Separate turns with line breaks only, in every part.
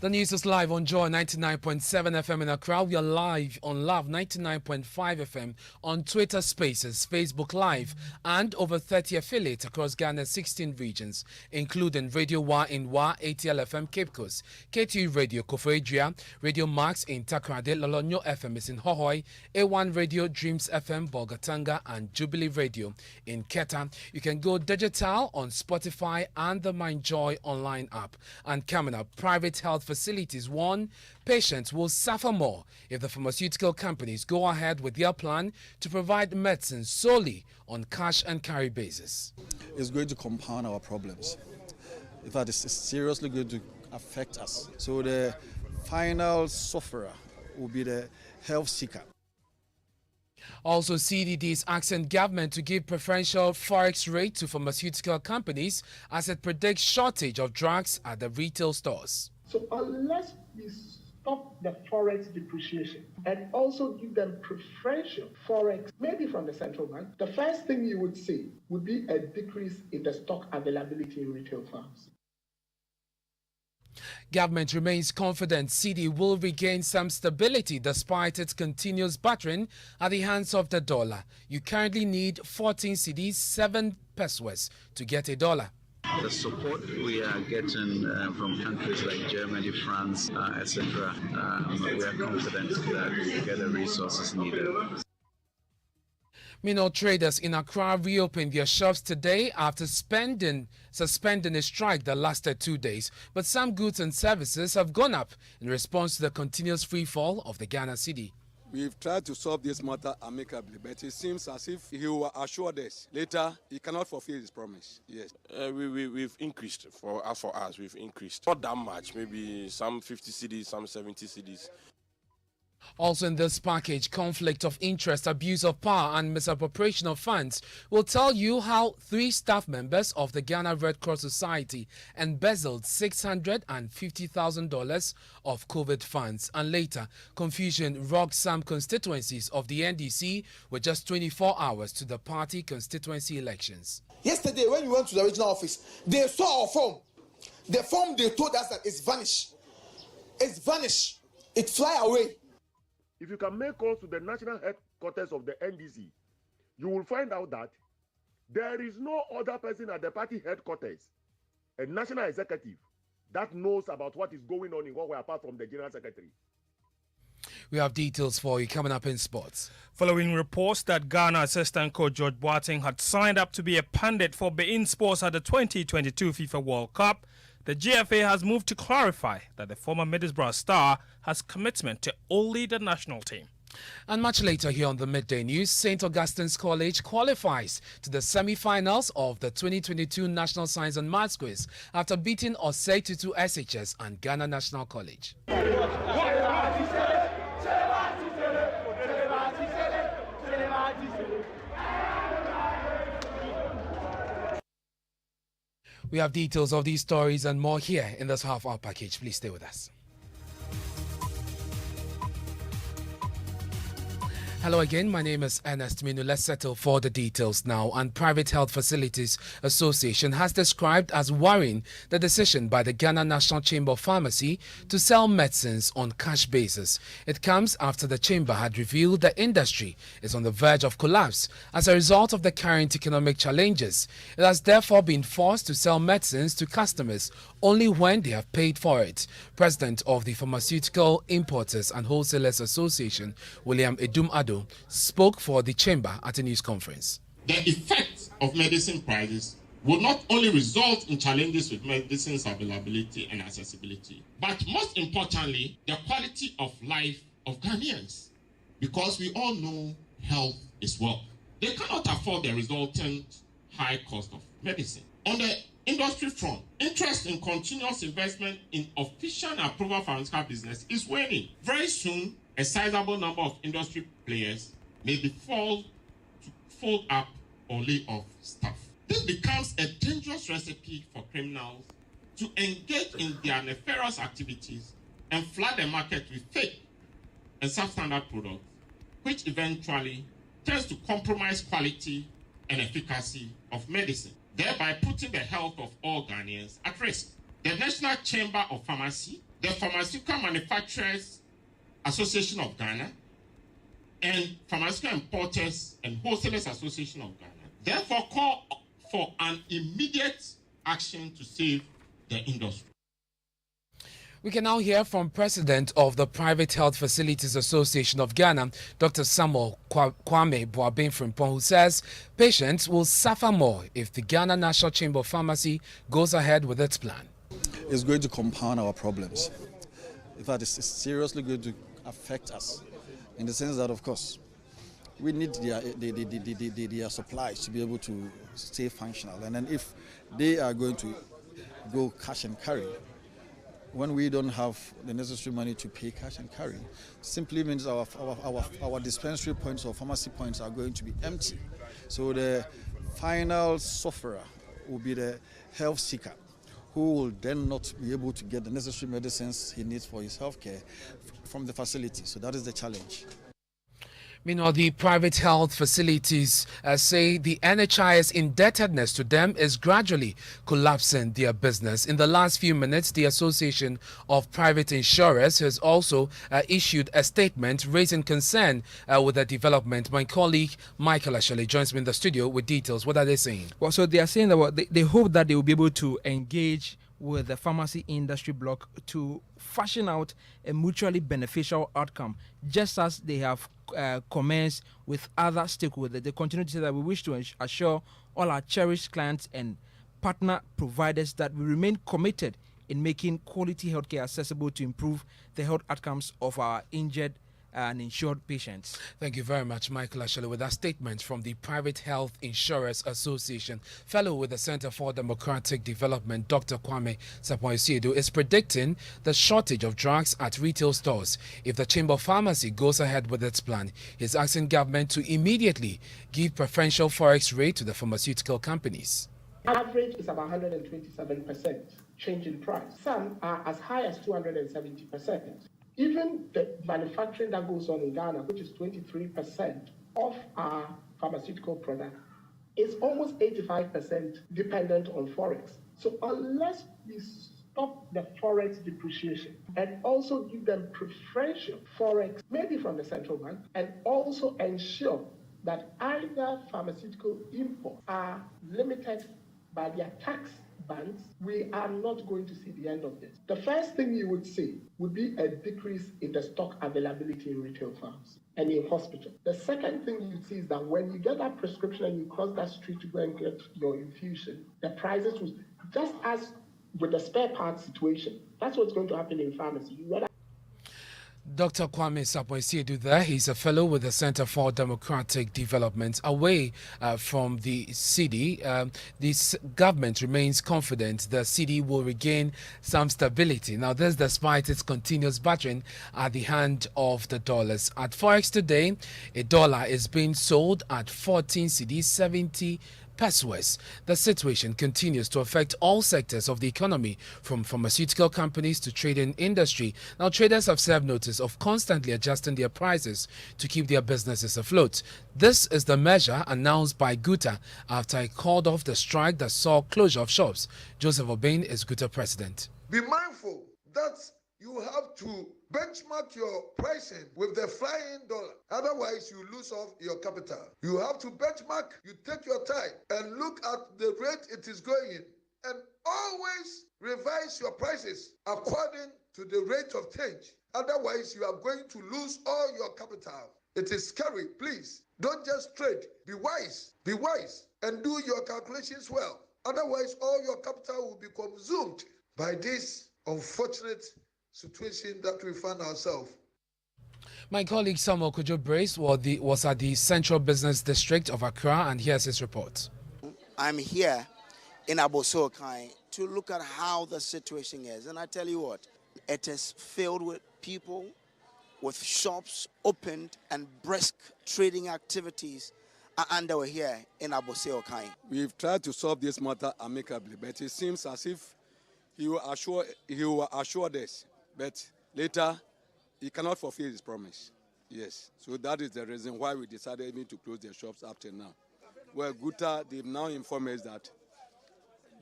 The news is live on Joy 99.7 FM in Accra. We are live on Love 99.5 FM on Twitter Spaces, Facebook Live, and over 30 affiliates across Ghana's 16 regions, including Radio Wa in Wa, ATL FM Cape Coast, KTU Radio Koforidua, Radio Max in Takrade, Lolonyo FM is in Hohoi, A1 Radio Dreams FM Bolgatanga, and Jubilee Radio in Keta. You can go digital on Spotify and the MindJoy online app. And coming up, private health facilities warn patients will suffer more if the pharmaceutical companies go ahead with their plan to provide medicine solely on cash and carry basis.
It's going to compound our problems. In fact, it's seriously going to affect us. So the final sufferer will be the health seeker.
Also, CDD is asking government to give preferential forex rate to pharmaceutical companies as it predicts shortage of drugs at the retail stores.
So unless we stop the forex depreciation and also give them preferential forex, maybe from the central bank, the first thing you would see would be a decrease in the stock availability in retail farms.
Government remains confident CD will regain some stability despite its continuous battering at the hands of the dollar. You currently need 14 cedis, 7 pesos to get a dollar.
The support we are getting from countries like Germany, France, etc., we are confident that we get the resources needed.
Mineral traders in Accra reopened their shops today after suspending a strike that lasted 2 days. But some goods and services have gone up in response to the continuous free fall of the Ghana cedi.
We've tried to solve this matter amicably, but it seems as if he will assure us later he cannot fulfill his promise. Yes,
we've increased for us. We've increased not that much, maybe some 50 cedis, some 70 cedis.
Also in this package, conflict of interest, abuse of power and misappropriation of funds will tell you how 3 staff members of the Ghana Red Cross Society embezzled $650,000 of COVID funds. And later, confusion rocked some constituencies of the NDC with just 24 hours to the party constituency elections.
Yesterday, when we went to the regional office, they saw our form. The form they told us that it's vanished. It's vanished. It fly away.
If you can make calls to the national headquarters of the NDC, you will find out that there is no other person at the party headquarters, a national executive, that knows about what is going on in Huawei apart from the general secretary.
We have details for you coming up in sports.
Following reports that Ghana assistant coach George Boateng had signed up to be a pundit for beIN Sports at the 2022 FIFA World Cup, the GFA has moved to clarify that the former Middlesbrough star has commitment to only the national team.
And much later here on the Midday News, St. Augustine's College qualifies to the semi-finals of the 2022 National Science and Maths Quiz after beating Osei Tutu SHS and Ghana National College. We have details of these stories and more here in this half-hour package. Please stay with us. Hello again, my name is Ernest Manu. Let's settle for the details now. And Private Health Facilities Association has described as worrying the decision by the Ghana National Chamber of Pharmacy to sell medicines on cash basis. It comes after the chamber had revealed the industry is on the verge of collapse as a result of the current economic challenges. It has therefore been forced to sell medicines to customers only when they have paid for it. President of the Pharmaceutical Importers and Wholesalers Association, William Edum-Ado, spoke for the chamber at a news conference.
The effect of medicine prices will not only result in challenges with medicines availability and accessibility, but most importantly, the quality of life of Ghanaians. Because we all know health is wealth. They cannot afford the resultant high cost of medicine. On the industry front, interest in continuous investment in official and approval pharmaceutical business is waning. Very soon, a sizable number of industry players may be forced to fold up or lay off staff. This becomes a dangerous recipe for criminals to engage in their nefarious activities and flood the market with fake and substandard products, which eventually tends to compromise quality and efficacy of medicine, thereby putting the health of all Ghanaians at risk. The National Chamber of Pharmacy the Pharmaceutical Manufacturers Association of Ghana and Pharmaceutical Importers and Wholesalers Association of Ghana therefore call for an immediate action to save the industry.
We can now hear from President of the Private Health Facilities Association of Ghana, Dr. Samuel Kwame Boabin-Frimpong, who says patients will suffer more if the Ghana National Chamber of Pharmacy goes ahead with its plan.
It's going to compound our problems. In fact, it's seriously going to affect us in the sense that, of course, we need their supplies to be able to stay functional. And then if they are going to go cash and carry, when we don't have the necessary money to pay cash and carry, simply means our dispensary points or pharmacy points are going to be empty. So the final sufferer will be the health seeker, who will then not be able to get the necessary medicines he needs for his health care from the facility. So that is the challenge.
Meanwhile, the private health facilities say the NHI's indebtedness to them is gradually collapsing their business. In the last few minutes, the Association of Private Insurers has also issued a statement raising concern with the development. My colleague Michael Ashele joins me in the studio with details. What are they saying?
Well, so they are saying that they hope that they will be able to engage with the pharmacy industry bloc to fashion out a mutually beneficial outcome, just as they have commenced with other stakeholders. They continue to say that we wish to assure all our cherished clients and partner providers that we remain committed in making quality healthcare accessible to improve the health outcomes of our injured and insured patients.
Thank you very much, Michael Ashele, with that statement from the Private Health Insurers Association. Fellow with the Center for Democratic Development, Dr. Kwame Sapon-Osiedu, is predicting the shortage of drugs at retail stores if the Chamber of Pharmacy goes ahead with its plan. He's asking government to immediately give preferential forex rate to the pharmaceutical companies.
Average is about 127% change in price. Some are as high as 270%. Even the manufacturing that goes on in Ghana, which is 23% of our pharmaceutical product, is almost 85% dependent on forex. So unless we stop the forex depreciation and also give them preferential forex, maybe from the central bank, and also ensure that either pharmaceutical imports are limited by their tax bands, we are not going to see the end of this. The first thing you would see would be a decrease in the stock availability in retail farms and in hospitals. The second thing you'd see is that when you get that prescription and you cross that street to go and get your infusion, the prices will, just as with the spare parts situation, that's what's going to happen in pharmacy.
Dr. Kwame Sapon-Osiedu there. He's a fellow with the Center for Democratic Development. Away from the city, this government remains confident the city will regain some stability. Now, this despite its continuous battering at the hand of the dollars. At Forex today, a dollar is being sold at 14 cedis 70 pesos. The situation continues to affect all sectors of the economy, from pharmaceutical companies to trading industry. Now, traders have served notice of constantly adjusting their prices to keep their businesses afloat. This is the measure announced by Guta after it called off the strike that saw closure of shops. Joseph Obeng is Guta president.
Be mindful that you have to benchmark your pricing with the flying dollar. Otherwise, you lose off your capital. You have to benchmark, you take your time and look at the rate it is going in. And always revise your prices according to the rate of change. Otherwise, you are going to lose all your capital. It is scary. Please, don't just trade. Be wise, and do your calculations well. Otherwise, all your capital will be consumed by this unfortunate situation that we find ourselves.
My colleague Samuel Kojo Brace was at the Central Business District of Accra, and here's his report.
I'm here in Abossey-Okai to look at how the situation is, and I tell you what, it is filled with people, with shops opened, and brisk trading activities are underway here in Abossey-Okai.
We've tried to solve this matter amicably, but it seems as if he will assure us. But later, he cannot fulfill his promise. Yes. So that is the reason why we decided even to close the shops up till now. Well, Guta, they've now informed us that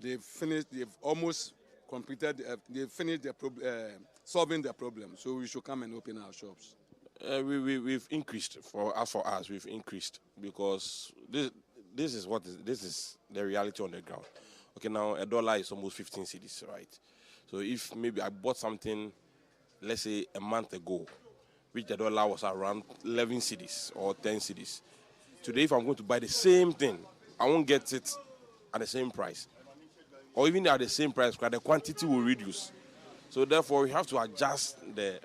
they've almost completed, they finished the solving the problem. So we should come and open our shops.
We've increased for us. We've increased because this is the reality on the ground. Okay, now a dollar is almost 15 cedis, right? So if maybe I bought something, let's say a month ago, which the dollar was around 11 cedis or 10 cedis. Today, if I'm going to buy the same thing, I won't get it at the same price. Or even at the same price, because the quantity will reduce. So therefore, we have to adjust the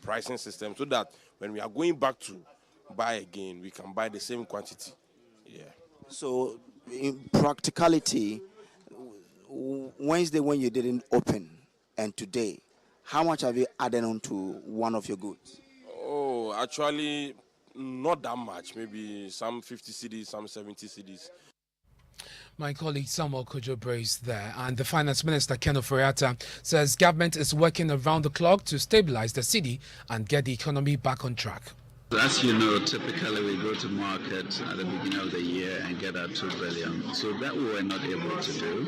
pricing system so that when we are going back to buy again, we can buy the same quantity. Yeah.
So in practicality, Wednesday when you didn't open and today, how much have you added on to one of your goods?
Oh, actually, not that much. Maybe some 50 cedis, some 70 cedis.
My colleague Samuel Kojo Brace there, and the Finance Minister Ken Ofori-Atta says government is working around the clock to stabilize the city and get the economy back on track.
As you know, typically we go to market at the beginning of the year and get our 2 billion. So that we were not able to do.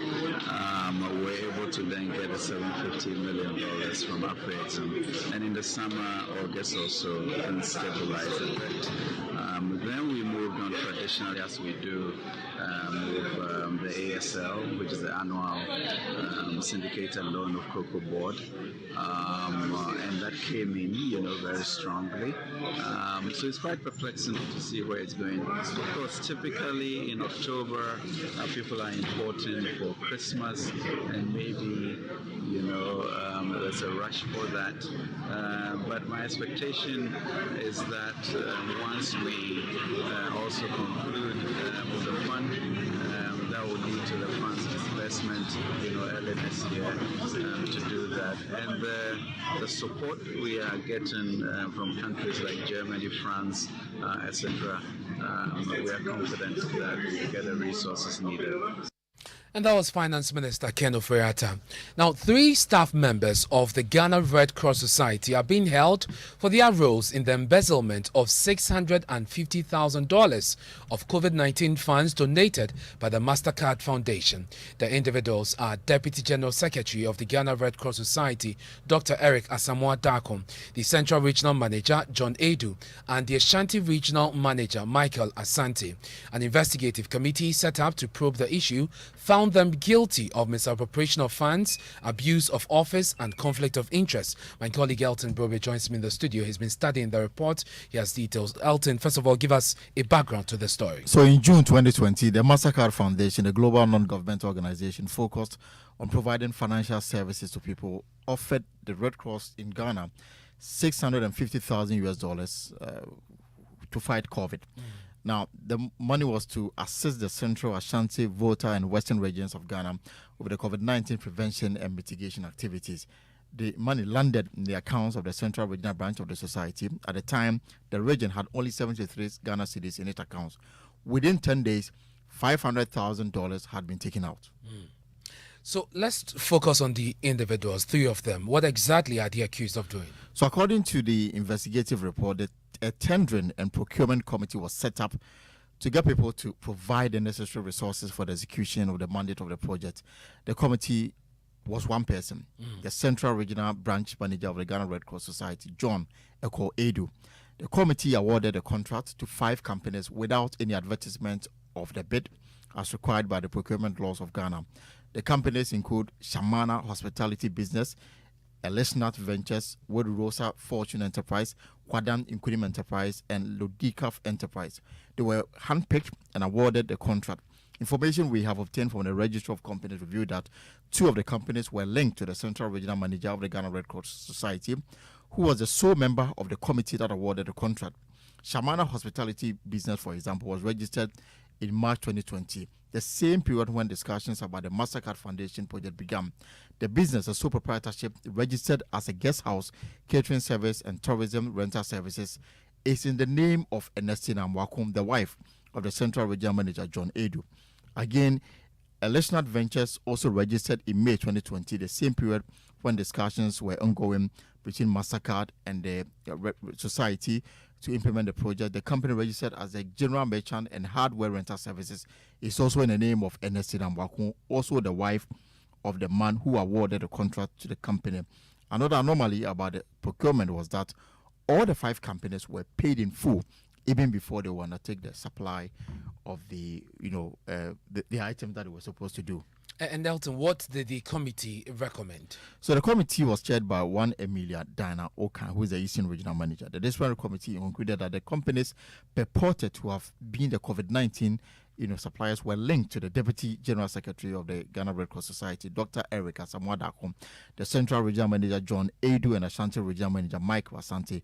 We were able to then get a $750 million from Afrexim. And in the summer, August also, things stabilized a bit. Then we moved on traditionally as we do with the ASL, which is the annual syndicated loan of Cocoa Board. And that came in, very strongly. So it's quite perplexing to see where it's going. Of course, typically in October, people are importing for Christmas, and maybe, there's a rush for that. But my expectation is that once we also conclude with the fund, that will lead to the fund's disbursement, early next year to do that. And the support we are getting from countries like Germany, France, etc., we are confident that we will get the resources needed.
And that was Finance Minister Ken Ofori-Atta. Now, 3 staff members of the Ghana Red Cross Society are being held for their roles in the embezzlement of $650,000 of COVID-19 funds donated by the MasterCard Foundation. The individuals are Deputy General Secretary of the Ghana Red Cross Society, Dr. Eric Asamoah Darko, the Central Regional Manager, John Edu, and the Ashanti Regional Manager, Michael Asante. An investigative committee set up to probe the issue found them guilty of misappropriation of funds, abuse of office, and conflict of interest. My colleague Elton Brobe joins me in the studio. He's been studying the report. He has details. Elton, first of all, give us a background to the story.
So in June 2020, the MasterCard Foundation, a global non-governmental organization focused on providing financial services to people, offered the Red Cross in Ghana $650,000 to fight COVID. Now, the money was to assist the Central, Ashanti, Volta, and Western regions of Ghana with the COVID-19 prevention and mitigation activities. The money landed in the accounts of the Central Regional Branch of the Society. At the time, the region had only 73 Ghana cedis in its accounts. Within 10 days, $500,000 had been taken out.
So let's focus on the individuals, 3 of them. What exactly are they accused of doing?
So according to the investigative report, a tendering and procurement committee was set up to get people to provide the necessary resources for the execution of the mandate of the project. The committee was one person, the Central Regional Branch Manager of the Ghana Red Cross Society, John Edu. The committee awarded a contract to 5 companies without any advertisement of the bid as required by the procurement laws of Ghana. The companies include Shamana Hospitality Business, Elesnat Ventures, Wood Rosa Fortune Enterprise, Quadan Inquirim Enterprise, and Lodikaf Enterprise. They were handpicked and awarded the contract. Information we have obtained from the Register of Companies revealed that 2 of the companies were linked to the Central Regional Manager of the Ghana Red Cross Society, who was the sole member of the committee that awarded the contract. Shamana Hospitality Business, for example, was registered in March 2020, the same period when discussions about the MasterCard Foundation project began. The business, a sole proprietorship, registered as a guest house, catering service, and tourism rental services, is in the name of Ernest Manu, the wife of the Central Regional Manager, John Edu. Again, Elesnat Ventures also registered in May 2020, the same period when discussions were ongoing between MasterCard and the society to implement the project. The company registered as a general merchant and hardware rental services is also in the name of Ernest Manu, also the wife of the man who awarded the contract to the company. Another anomaly about the procurement was that all the 5 companies were paid in full even before they would undertake the supply of the items that they were supposed to do.
And Elton, what did the committee recommend?
So the committee was chaired by one Emilia Dana Okan, who is the Eastern Regional Manager. The disciplinary committee concluded that the companies purported to have been the COVID-19 suppliers were linked to the Deputy General Secretary of the Ghana Red Cross Society, Dr. Eric Asamoah, the Central Regional Manager John Edu, and Ashanti Regional Manager Mike Wasante.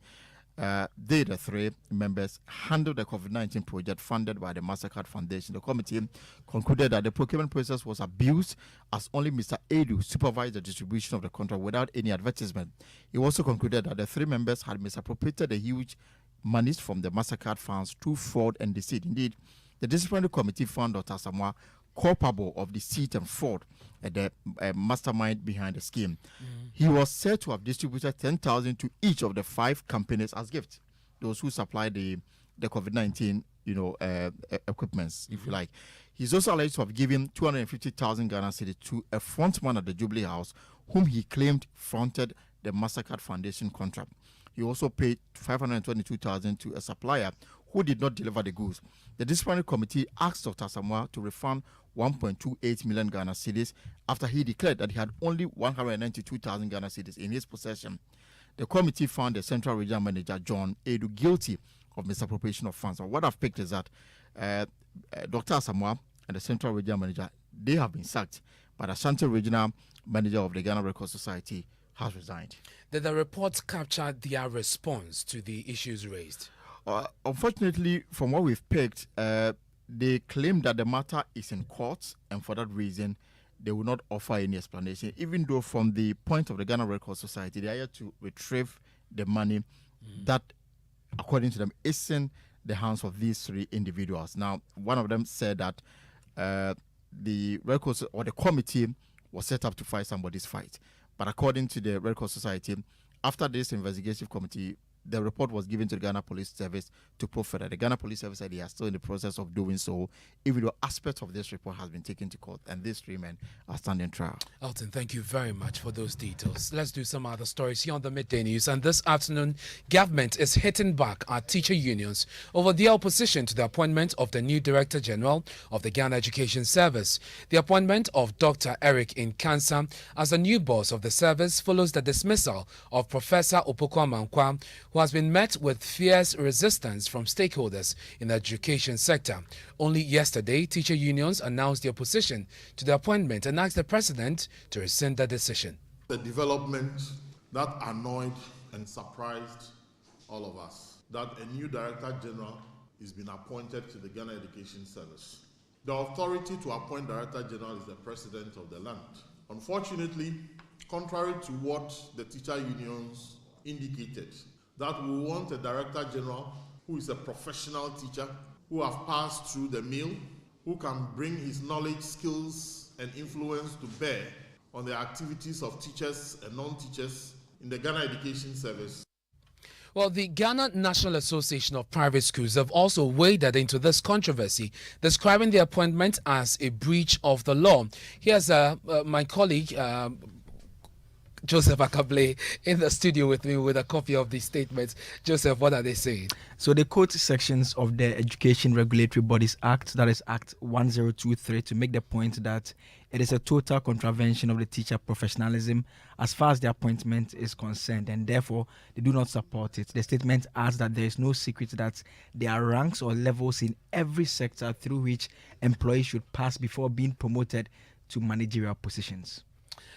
They, the 3 members, handled the COVID-19 project funded by the MasterCard Foundation. The committee concluded that the procurement process was abused as only Mr. Edu supervised the distribution of the contract without any advertisement. He also concluded that the 3 members had misappropriated the huge monies from the MasterCard funds through fraud and deceit. Indeed, the disciplinary committee found Dr. Samoa culpable of deceit and fraud, the mastermind behind the scheme. He was said to have distributed 10,000 to each of the 5 companies as gifts, those who supplied the COVID-19 equipments, if you like. He's also alleged to have given 250,000 Ghana cedis to a frontman at the Jubilee House, whom he claimed fronted the MasterCard Foundation contract. He also paid 522,000 to a supplier who did not deliver the goods. The disciplinary committee asked Dr. Samoa to refund 1.28 million Ghana cedis after he declared that he had only 192,000 Ghana cedis in his possession. The committee found the Central Regional Manager John Edu guilty of misappropriation of funds. So what I've picked is that Dr. Samoa and the Central Regional Manager, they have been sacked, but the Central Regional Manager of the Ghana Red Cross Society has resigned.
Did the reports capture their response to the issues raised?
Unfortunately, from what we've picked, they claim that the matter is in court, and for that reason, they will not offer any explanation, even though from the point of the Ghana Red Cross Society, they are here to retrieve the money that, according to them, is in the hands of these 3 individuals. Now, one of them said that the Red Cross or the committee was set up to fight somebody's fight. But according to the Red Cross Society, after this investigative committee, the report was given to the Ghana Police Service to prove that the Ghana Police Service said they are still in the process of doing so, even though aspects of this report has been taken to court, and these 3 men are standing trial.
Elton, thank you very much for those details. Let's do some other stories here on the Midday News. And this afternoon, government is hitting back at teacher unions over their opposition to the appointment of the new Director General of the Ghana Education Service. The appointment of Dr. Eric Nkansa as the new boss of the service follows the dismissal of Professor Opoku Amankwa, who has been met with fierce resistance from stakeholders in the education sector. Only yesterday, teacher unions announced their opposition to the appointment and asked the president to rescind the decision.
The development that annoyed and surprised all of us, that a new Director General is being appointed to the Ghana Education Service. The authority to appoint Director General is the president of the land. Unfortunately, contrary to what the teacher unions indicated, that we want a Director General who is a professional teacher, who have passed through the mill, who can bring his knowledge, skills, and influence to bear on the activities of teachers and non-teachers in the Ghana Education Service.
Well, the Ghana National Association of Private Schools have also waded into this controversy, describing the appointment as a breach of the law. Here's my colleague, Joseph Akable, in the studio with me with a copy of the statements. Joseph, what are they saying?
So they quote sections of the Education Regulatory Bodies Act, that is Act 1023, to make the point that it is a total contravention of the teacher professionalism as far as the appointment is concerned, and therefore they do not support it. The statement adds that there is no secret that there are ranks or levels in every sector through which employees should pass before being promoted to managerial positions.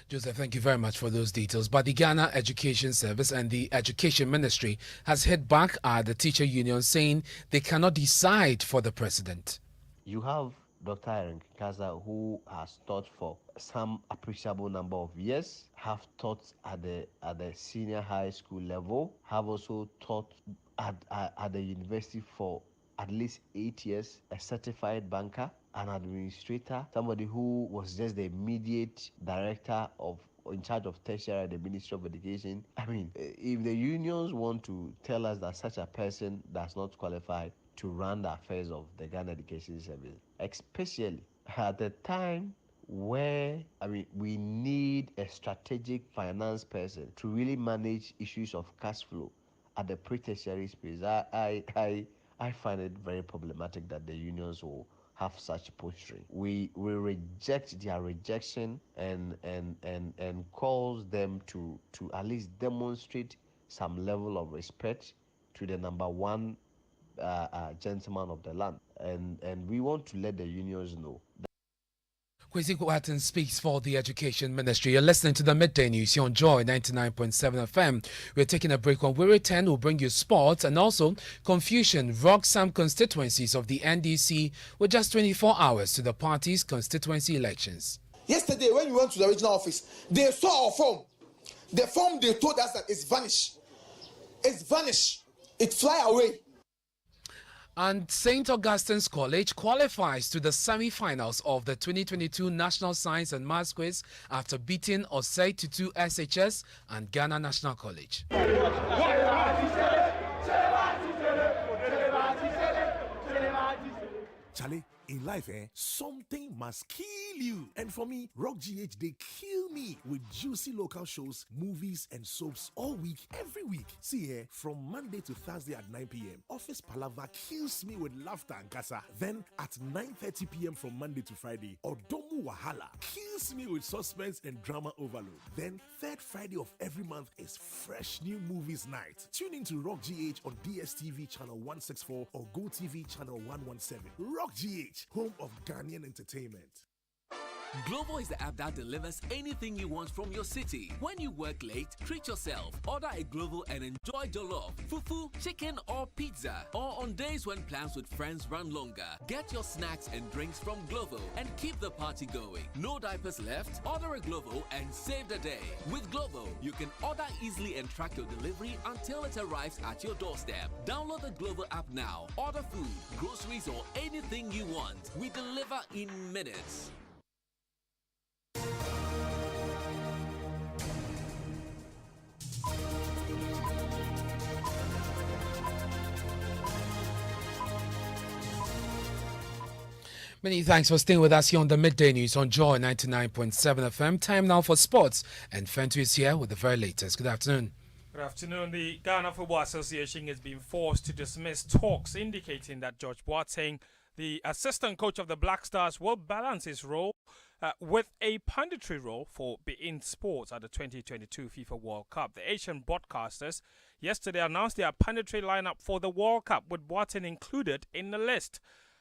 Joseph, thank you very much for those details. But the Ghana Education Service and the Education Ministry has hit back at the teacher union, saying they cannot decide for the president.
You have Dr. Eric Nkansa, who has taught for some appreciable number of years, have taught at the senior high school level, have also taught at the university for at least 8 years, a certified banker, an administrator, somebody who was just the immediate director in charge of tertiary at the Ministry of Education. I mean, if the unions want to tell us that such a person does not qualify to run the affairs of the Ghana Education Service, especially at the time where, we a strategic finance person to really manage issues of cash flow at the pre-tertiary space, I find it very problematic that the unions will have such posturing. We reject their rejection and calls them to at least demonstrate some level of respect to the number one gentleman of the land, and we want to let the unions know.
Kwesi Kwarteng speaks for the Education Ministry. You're listening to the Midday News here on Joy 99.7 FM. We're taking a break. When we return, we'll bring you sports and also confusion rocks some constituencies of the NDC with just 24 hours to the party's constituency elections.
Yesterday, when we went to the regional office, they saw our form. The form they told us that it's vanished. It's vanished. It fly away.
And St. Augustine's College qualifies to the semi-finals of the 2022 National Science and Maths Quiz after beating Osei Tutu SHS and Ghana National College.
Charlie, in life, something must kill you. And for me, Rock GH, they kill me with juicy local shows, movies, and soaps all week, every week. See here, from Monday to Thursday at 9 p.m., Office Palava kills me with laughter and kasa. Then at 9:30 p.m. from Monday to Friday, Odomu Wahala kills me with suspense and drama overload. Then, third Friday of every month is Fresh New Movies Night. Tune into Rock GH on DSTV channel 164 or GoTV channel 117. Rock GH, home of Ghanaian entertainment.
Glovo is the app that delivers anything you want from your city. When you work late, treat yourself. Order a Glovo and enjoy jollof, fufu, chicken or pizza. Or on days when plans with friends run longer, get your snacks and drinks from Glovo and keep the party going. No diapers left? Order a Glovo and save the day. With Glovo, you can order easily and track your delivery until it arrives at your doorstep. Download the Glovo app now. Order food, groceries or anything you want. We deliver in minutes.
Many thanks for staying with us here on the Midday News on Joy 99.7 FM. Time now for sports, and Fentu is here with the very latest. Good afternoon.
Good afternoon. The Ghana Football Association has been forced to dismiss talks indicating that George Boateng, the assistant coach of the Black Stars, will balance his role with a punditry role for beIN Sports at the 2022 FIFA World Cup. The Asian broadcasters yesterday announced their punditry lineup for the World Cup, with Boateng included in the list.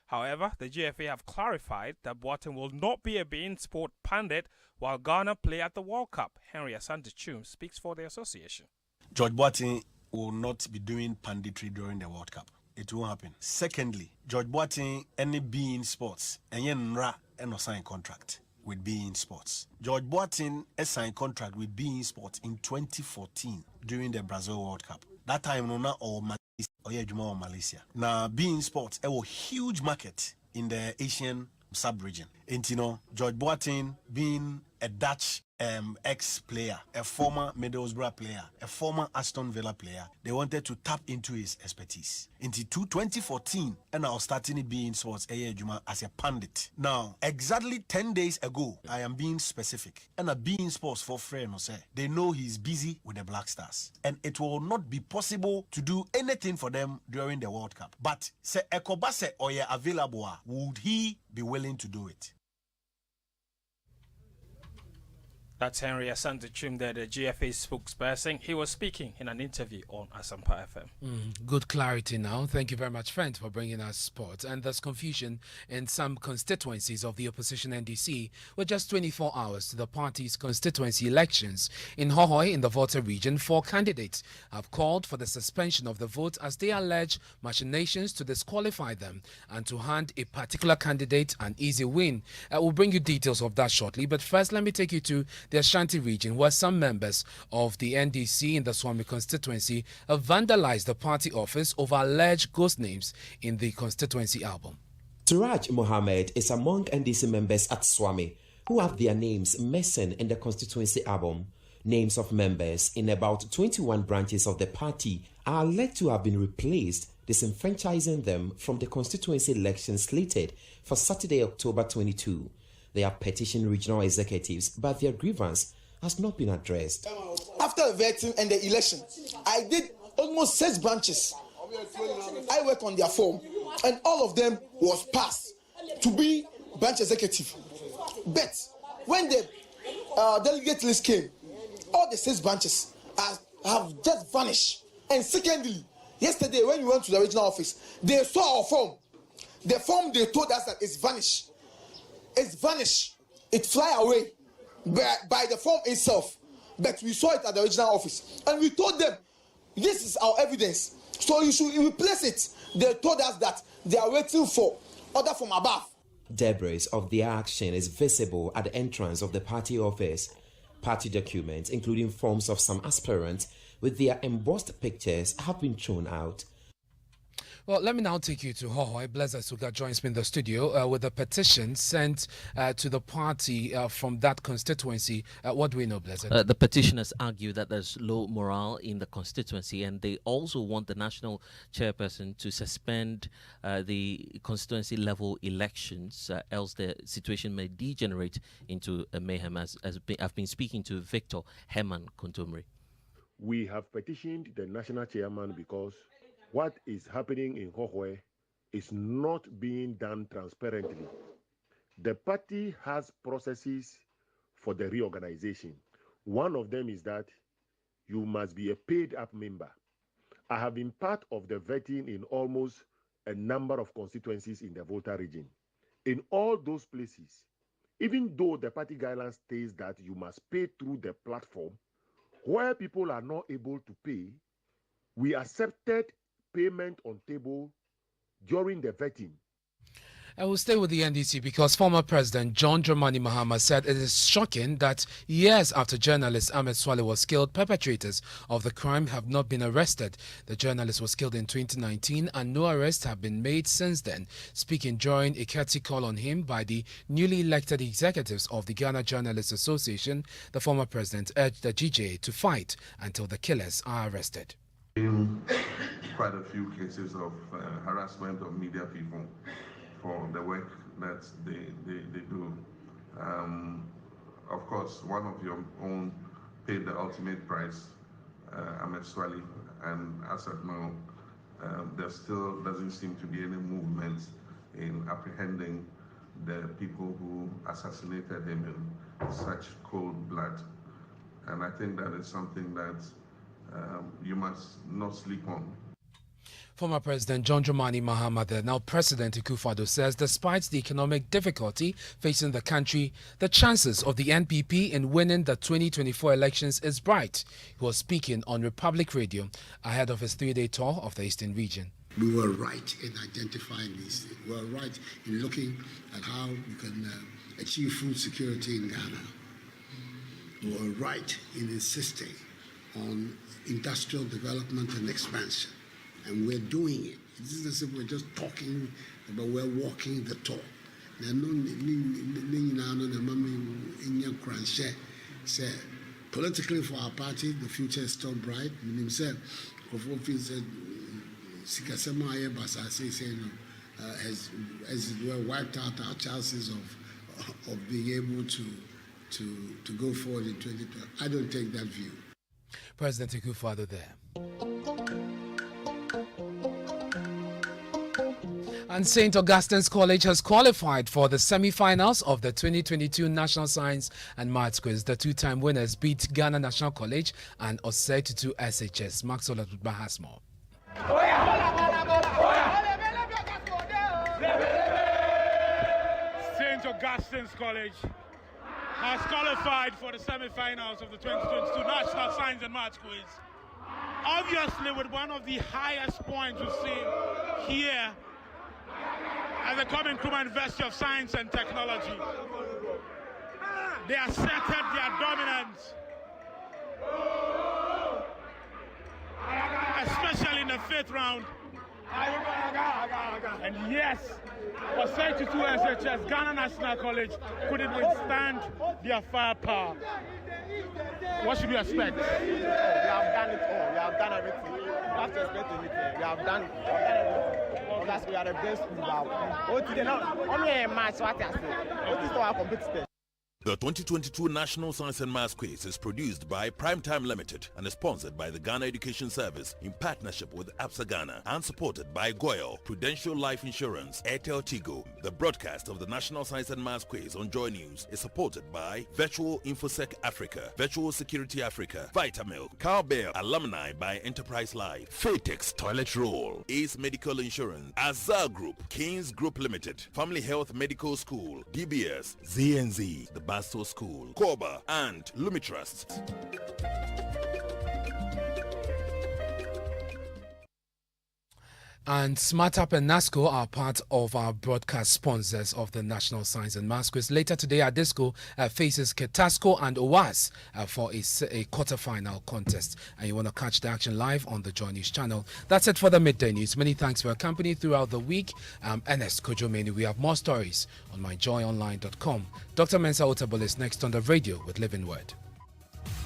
However, the GFA have clarified that Boateng will not be a beIN Sport pundit while Ghana play at the World Cup. Henry Asante-Chum speaks for the association.
George Boateng will not be doing punditry during the World Cup. It won't happen. Secondly, George Boateng any beIN Sports and nra no sign contract with beIN Sports. George Boateng signed contract with beIN Sports in 2014 during the Brazil World Cup. That time no na or Malaysia. Now beIN Sports a huge market in the Asian sub-region. And you know, George Boateng being a Dutch ex-player, a former Middlesbrough player, a former Aston Villa player, they wanted to tap into his expertise. Into 2014, and I was starting beIN Sports as a pundit. Now, exactly 10 days ago, I am being specific. And a beIN Sports for friends, they know he's busy with the Black Stars. And it will not be possible to do anything for them during the World Cup. But, se Ekobase Oye available, would he be willing to do it?
That's Henry Asante-Chum there, the GFA spokesperson. He was speaking in an interview on Asampa FM.
Good clarity now. Thank you very much, friend, for bringing us sports. And there's confusion in some constituencies of the opposition NDC with just 24 hours to the party's constituency elections. In Hohoi, in the Volta region, 4 candidates have called for the suspension of the vote as they allege machinations to disqualify them and to hand a particular candidate an easy win. We'll bring you details of that shortly, but first let me take you to the Ashanti region, where some members of the NDC in the Swami constituency have vandalized the party office over alleged ghost names in the constituency album.
Suraj Mohammed is among NDC members at Swami who have their names missing in the constituency album. Names of members in about 21 branches of the party are alleged to have been replaced, disenfranchising them from the constituency election slated for Saturday, October 22. They have petitioned regional executives, but their grievance has not been addressed.
After the vetting and the election, I did almost 6 branches. I worked on their form, and all of them was passed to be branch executive. But when the delegate list came, all the 6 branches have just vanished. And secondly, yesterday when we went to the regional office, they saw our form. The form they told us that it's vanished. It's vanished. It fly away by the form itself. But we saw it at the regional office. And we told them, this is our evidence. So you should replace it. They told us that they are waiting for order from above.
Debris of the action is visible at the entrance of the party office. Party documents, including forms of some aspirants with their embossed pictures, have been thrown out.
Well, let me now take you to Hohoi. Blaise Suga joins me in the studio with a petition sent to the party from that constituency. What do we know, Blaise?
The petitioners argue that there's low morale in the constituency, and they also want the national chairperson to suspend the constituency level elections, else the situation may degenerate into a mayhem, as I've been speaking to Victor Herman Kontomri.
We have petitioned the national chairman because what is happening in Hohoi is not being done transparently. The party has processes for the reorganization. One of them is that you must be a paid-up member. I have been part of the vetting in almost a number of constituencies in the Volta region. In all those places, even though the party guidelines states that you must pay through the platform, where people are not able to pay, we accepted payment on table during the vetting.
I will stay with the NDC because former President John Dramani Mahama said it is shocking that years after journalist Ahmed Swale was killed, perpetrators of the crime have not been arrested. The journalist was killed in 2019 and no arrests have been made since then. Speaking during a courtesy call on him by the newly elected executives of the Ghana Journalists Association, the former president urged the GJA to fight until the killers are arrested.
Quite a few cases of harassment of media people for the work that they do. Of course, one of your own paid the ultimate price, Ahmed Swale, and as of now, there still doesn't seem to be any movement in apprehending the people who assassinated him in such cold blood. And I think that is something that you must not sleep on.
Former President John Dramani Mahama, the now President Akufo-Addo, says despite the economic difficulty facing the country, the chances of the NPP in winning the 2024 elections is bright. He was speaking on Republic Radio ahead of his 3-day tour of the Eastern region.
We were right in identifying these things. We were right in looking at how we can achieve food security in Ghana. We were right in insisting on industrial development and expansion. And we're doing it. It's not as if we're just talking, but we're walking the talk. Politically for our party, the future is still bright. Himself, as it were, wiped out our chances of being able to go forward in 2012. I don't take that view.
President Akufo-Addo there. And St. Augustine's College has qualified for the semi-finals of the 2022 National Science and Maths Quiz. The two-time winners beat Ghana National College and Osei Tutu SHS. Maxwell Atutba has more.
St. Augustine's College has qualified for the semi-finals of the 2022 National Science and Maths Quiz. Obviously, with one of the highest points we've seen here at the Common Nkrumah University of Science and Technology. They asserted their dominance, especially in the 5th round. And yes, Osei Tutu SHS, Ghana National College, couldn't withstand their firepower. What should we expect?
We have done it all. We have done everything. We have to expect anything. We have done everything. Because we are the best school. Only a match, what I say. What is our competitor?
The 2022 National Science and Maths Quiz is produced by Primetime Limited and is sponsored by the Ghana Education Service in partnership with APSA Ghana and supported by Goyle, Prudential Life Insurance, Airtel Tigo. The broadcast of the National Science and Maths Quiz on Joy News is supported by Virtual InfoSec Africa, Virtual Security Africa, Vitamilk, Cowbell, Alumni by Enterprise Life, Fatex Toilet Roll, Ace Medical Insurance, Azar Group, Kings Group Limited, Family Health Medical School, DBS, ZNZ, the Basto School, Koba, and Lumitrust.
And SmartUp and NASCO are part of our broadcast sponsors of the National Science and Maths Quiz. Later today, Adisco faces Ketasco and OWAS for a quarter-final contest. And you want to catch the action live on the Joy News channel. That's it for the Midday News. Many thanks for your company throughout the week. Ernest Manu. We have more stories on myjoyonline.com. Dr. Mensa Otabil is next on the radio with Living Word.